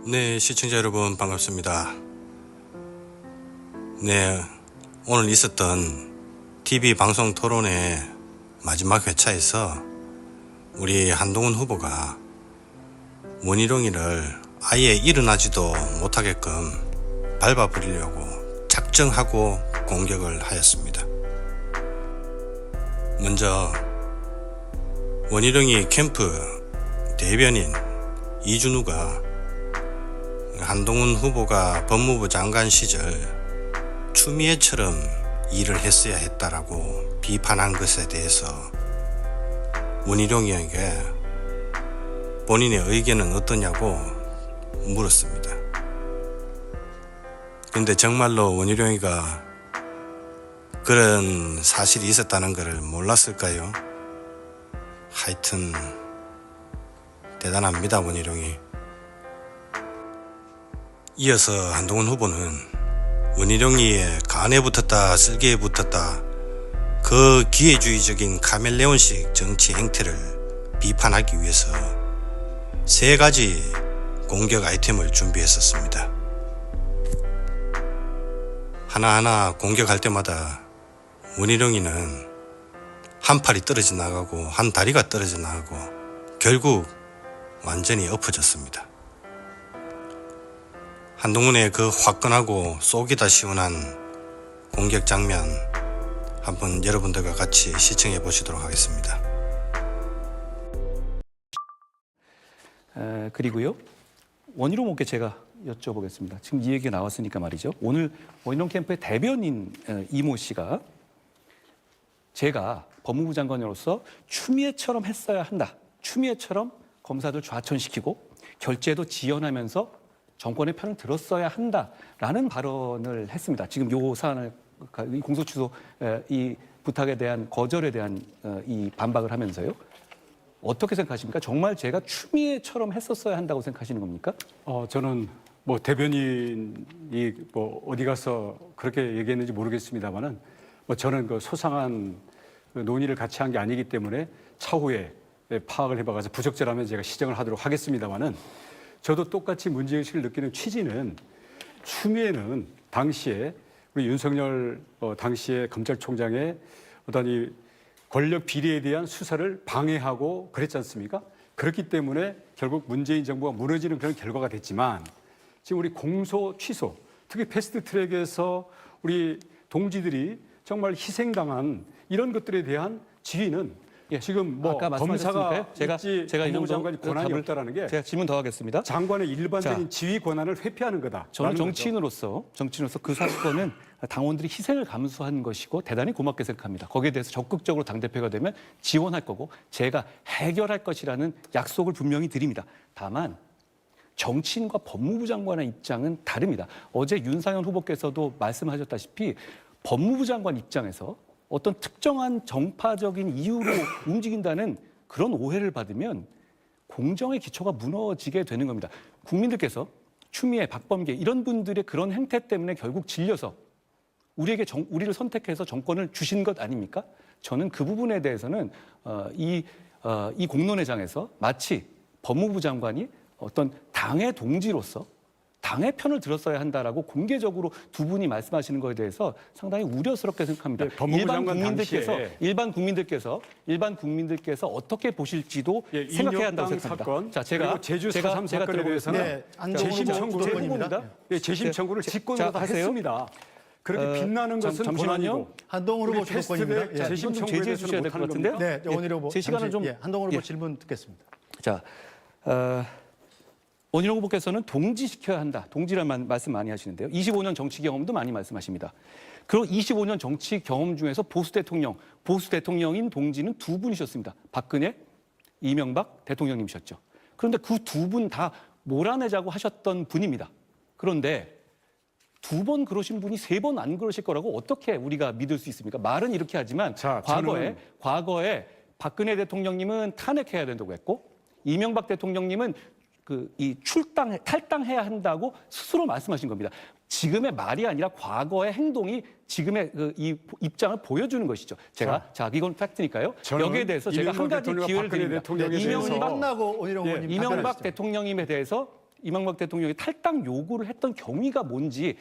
네, 시청자 여러분 반갑습니다. 네, 오늘 있었던 TV 방송 토론의 마지막 회차에서 우리 한동훈 후보가 원희룡이를 아예 일어나지도 못하게끔 밟아버리려고 작정하고 공격을 하였습니다. 먼저 원희룡이 캠프 대변인 이준우가 한동훈 후보가 법무부 장관 시절 추미애처럼 일을 했어야 했다라고 비판한 것에 대해서 원희룡이에게 본인의 의견은 어떠냐고 물었습니다. 그런데 정말로 원희룡이가 그런 사실이 있었다는 것을 몰랐을까요? 하여튼 대단합니다, 원희룡이. 이어서 한동훈 후보는 원희룡이의 간에 붙었다 쓸개에 붙었다 그 기회주의적인 카멜레온식 정치 행태를 비판하기 위해서 세 가지 공격 아이템을 준비했었습니다. 하나하나 공격할 때마다 원희룡이는 한 팔이 떨어져 나가고 한 다리가 떨어져 나가고 결국 완전히 엎어졌습니다. 한동훈의 그 화끈하고 쏘기다 시원한 공격 장면 한번 여러분들과 같이 시청해 보시도록 하겠습니다. 그리고요, 원희룡 후보께 제가 여쭤보겠습니다. 지금 이 얘기가 나왔으니까 말이죠. 오늘 원희룡 캠프의 대변인 이모 씨가 제가 법무부 장관으로서 추미애처럼 했어야 한다. 추미애처럼 검사들 좌천시키고 결재도 지연하면서 정권의 편을 들었어야 한다라는 발언을 했습니다. 지금 요 사안을 공소취소 이 부탁에 대한 거절에 대한 이 반박을 하면서요. 어떻게 생각하십니까? 정말 제가 추미애처럼 했었어야 한다고 생각하시는 겁니까? 저는 뭐 대변인이 뭐 어디 가서 그렇게 얘기했는지 모르겠습니다만은 뭐 저는 그 소상한 그 논의를 같이 한 게 아니기 때문에 차후에 파악을 해봐가서 부적절하면 제가 시정을 하도록 하겠습니다만은 저도 똑같이 문제의식을 느끼는 취지는 추미애는 당시에 우리 윤석열 당시에 검찰총장의 어떤 이 권력 비리에 대한 수사를 방해하고 그랬지 않습니까? 그렇기 때문에 결국 문재인 정부가 무너지는 그런 결과가 됐지만 지금 우리 공소 취소, 특히 패스트트랙에서 우리 동지들이 정말 희생당한 이런 것들에 대한 지위는 지금 뭐 아까 검사가 제가 법무부 장관이 권한이 없다라는 게 제가 질문 더 하겠습니다. 장관의 일반적인 지위 권한을 회피하는 거다. 저는 정치인으로서 그 사건은 당원들이 희생을 감수한 것이고 대단히 고맙게 생각합니다. 거기에 대해서 적극적으로 당대표가 되면 지원할 거고 제가 해결할 것이라는 약속을 분명히 드립니다. 다만 정치인과 법무부 장관의 입장은 다릅니다. 어제 윤상현 후보께서도 말씀하셨다시피 법무부 장관 입장에서 어떤 특정한 정파적인 이유로 움직인다는 그런 오해를 받으면 공정의 기초가 무너지게 되는 겁니다. 국민들께서 추미애, 박범계 이런 분들의 그런 행태 때문에 결국 질려서 우리를 선택해서 정권을 주신 것 아닙니까? 저는 그 부분에 대해서는 이 공론회장에서 마치 법무부 장관이 어떤 당의 동지로서 당의 편을 들었어야 한다라고 공개적으로 두 분이 말씀하시는 것에 대해서 상당히 우려스럽게 생각합니다. 네, 법무부 장관 일반 국민들께서 어떻게 보실지도 생각해야 한다고 생각합니다. 사건, 자, 제가 제주 4.3 사건에 대해서는 재심 청구를 직권으로 다 했습니다. 그렇게 빛나는 것은 잠시만요. 한동훈 후보 주도권입니다. 재심 제지해 주셔야 될 것 같은데요. 네, 원희룡 후보. 제 시간은 좀 한동훈 후보 질문 듣겠습니다. 자, 원희룡 후보께서는 동지시켜야 한다. 동지란 말씀 많이 하시는데요. 25년 정치 경험도 많이 말씀하십니다. 그리고 25년 정치 경험 중에서 보수 대통령인 동지는 두 분이셨습니다. 박근혜, 이명박 대통령님이셨죠. 그런데 그 두 분 다 몰아내자고 하셨던 분입니다. 그런데 두 번 그러신 분이 세 번 안 그러실 거라고 어떻게 우리가 믿을 수 있습니까? 말은 이렇게 하지만 과거에 박근혜 대통령님은 탄핵해야 된다고 했고 이명박 대통령님은 탈당해야 한다고 스스로 말씀하신 겁니다. 지금의 말이 아니라 과거의 행동이 지금의 이 입장을 보여주는 것이죠. 제가 자 이건 팩트니까요. 여기에 대해서 제가 한 가지 기회를 드립니다. 끝나고 원희룡 의원님 이명박 대통령님에 대해서 이명박 대통령이 탈당 요구를 했던 경위가 뭔지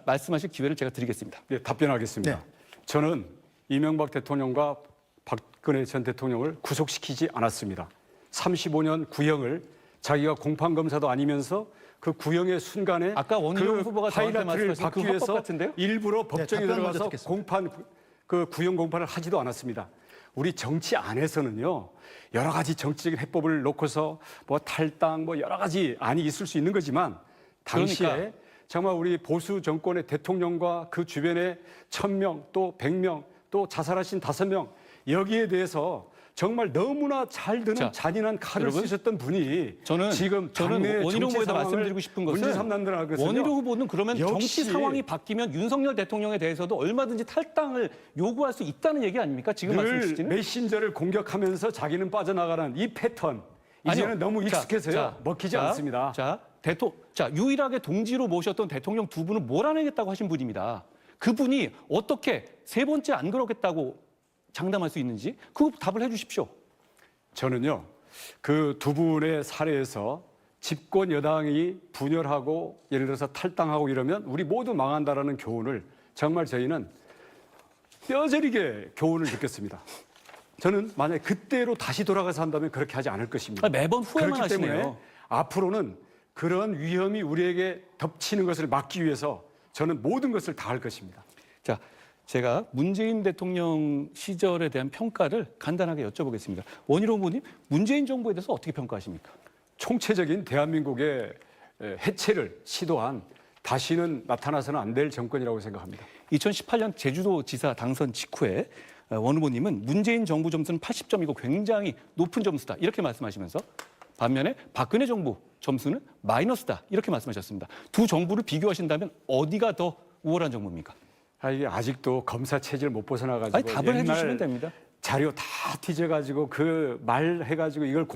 말씀하실 기회를 제가 드리겠습니다. 네, 답변하겠습니다. 네. 저는 이명박 대통령과 박근혜 전 대통령을 구속시키지 않았습니다. 35년 구형을 자기가 공판검사도 아니면서 그 구형의 순간에 아까 원희룡 그 후보가 저한테 하이라이트를 말씀하신 그 받기 위해서 화법 같은데요? 일부러 법정에 답변 먼저 들어가서 듣겠습니다. 공판 그 구형 공판을 하지도 않았습니다. 우리 정치 안에서는요 여러 가지 정치적인 해법을 놓고서 뭐 탈당 뭐 여러 가지 안이 있을 수 있는 거지만 당시에 그러니까. 정말 우리 보수 정권의 대통령과 그 주변에 1000명 또 100명 또 자살하신 5명 여기에 대해서 정말 너무나 잘 드는 자, 잔인한 칼을 여러분, 쓰셨던 분이 지금 저는 당내 원희룡 정치 후보에다 상황을 말씀드리고 싶은 것은 문제삼는다는 원희룡 후보는 그러면 정치 역시 상황이 바뀌면 윤석열 대통령에 대해서도 얼마든지 탈당을 요구할 수 있다는 얘기 아닙니까? 지금 말씀 늘 주시는 메신저를 공격하면서 자기는 빠져나가는 이 패턴 이제는 아니요. 너무 익숙해서요 먹히지 않습니다. 자, 유일하게 동지로 모셨던 대통령 두 분은 몰아내겠다고 하신 분입니다. 그분이 어떻게 세 번째 안 그러겠다고 장담할 수 있는지 그 답을 해주십시오. 저는요 그 두 분의 사례에서 집권 여당이 분열하고 예를 들어서 탈당하고 이러면 우리 모두 망한다라는 교훈을 정말 저희는 뼈저리게 교훈을 느꼈습니다. 저는 만약 그때로 다시 돌아가서 한다면 그렇게 하지 않을 것입니다. 매번 후회만 그렇기 때문에 하시네요. 앞으로는 그런 위험이 우리에게 덮치는 것을 막기 위해서 저는 모든 것을 다 할 것입니다. 자, 제가 문재인 대통령 시절에 대한 평가를 간단하게 여쭤보겠습니다. 원희룡 후보님, 문재인 정부에 대해서 어떻게 평가하십니까? 총체적인 대한민국의 해체를 시도한 다시는 나타나서는 안 될 정권이라고 생각합니다. 2018년 제주도지사 당선 직후에 원 후보님은 문재인 정부 점수는 80점이고 굉장히 높은 점수다 이렇게 말씀하시면서 반면에 박근혜 정부 점수는 마이너스다 이렇게 말씀하셨습니다. 두 정부를 비교하신다면 어디가 더 우월한 정부입니까? 이게 아직도 검사 체질 못 벗어나가지고 아니, 답을 해주시면 됩니다. 자료 다 뒤져가지고 그 말 해가지고 이걸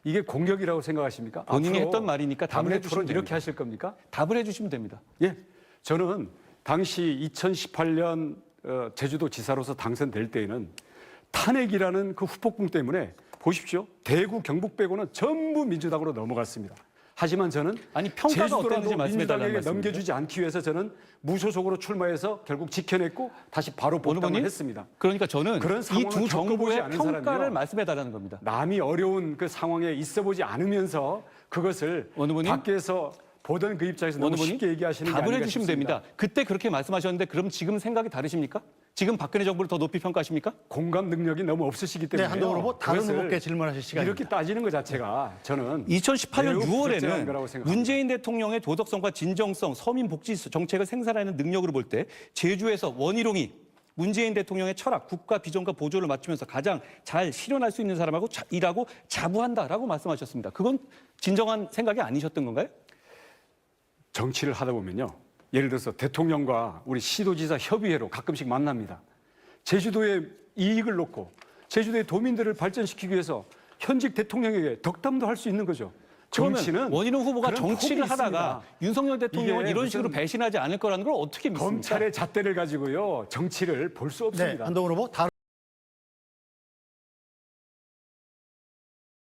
이게 공격이라고 생각하십니까? 본인이 앞으로 했던 말이니까 답을 당내 해주시면 토론 이렇게 됩니다. 하실 겁니까? 답을 해주시면 됩니다. 예, 저는 당시 2018년 제주도 지사로서 당선될 때에는 탄핵이라는 그 후폭풍 때문에 보십시오. 대구 경북 빼고는 전부 민주당으로 넘어갔습니다. 하지만 저는 아니, 평가가 제주도라도 어땠는지 말씀해달라는 민주당에게 말씀입니다. 넘겨주지 않기 위해서 저는 무소속으로 출마해서 결국 지켜냈고 다시 바로 복당을 후보님? 했습니다. 그러니까 저는 그런 이 상황을 두 겪어보지 정부의 않은 평가를 사람이요. 말씀해달라는 겁니다. 남이 어려운 그 상황에 있어보지 않으면서 그것을 원 후보님? 밖에서 보던 그 입장에서 원 너무 후보님, 쉽게 얘기하시는 게 답을 아닌가 해주시면 싶습니다. 됩니다. 그때 그렇게 말씀하셨는데 그럼 지금 생각이 다르십니까? 지금 박근혜 정부를 더 높이 평가하십니까? 공감 능력이 너무 없으시기 네, 때문에 한동훈 후보 다른 후보께 질문하실 시간입니다. 이렇게 따지는 것 자체가 저는 2018년 매우 부적절한 6월에는 거라고 생각합니다. 문재인 대통령의 도덕성과 진정성, 서민 복지 정책을 생산하는 능력으로 볼 때 제주에서 원희룡이 문재인 대통령의 철학, 국가 비전과 보조를 맞추면서 가장 잘 실현할 수 있는 사람하고 일하고 자부한다라고 말씀하셨습니다. 그건 진정한 생각이 아니셨던 건가요? 정치를 하다 보면요. 예를 들어서 대통령과 우리 시도지사 협의회로 가끔씩 만납니다. 제주도의 이익을 놓고 제주도의 도민들을 발전시키기 위해서 현직 대통령에게 덕담도 할 수 있는 거죠. 그러면 정치는 원희룡 후보가 그런 정치를 폭이 하다가 있습니다. 윤석열 대통령은 이게 이런 식으로 무슨 배신하지 않을 거라는 걸 어떻게 믿습니까? 검찰의 잣대를 가지고요 정치를 볼 수 네, 없습니다. 한동훈 후보 다른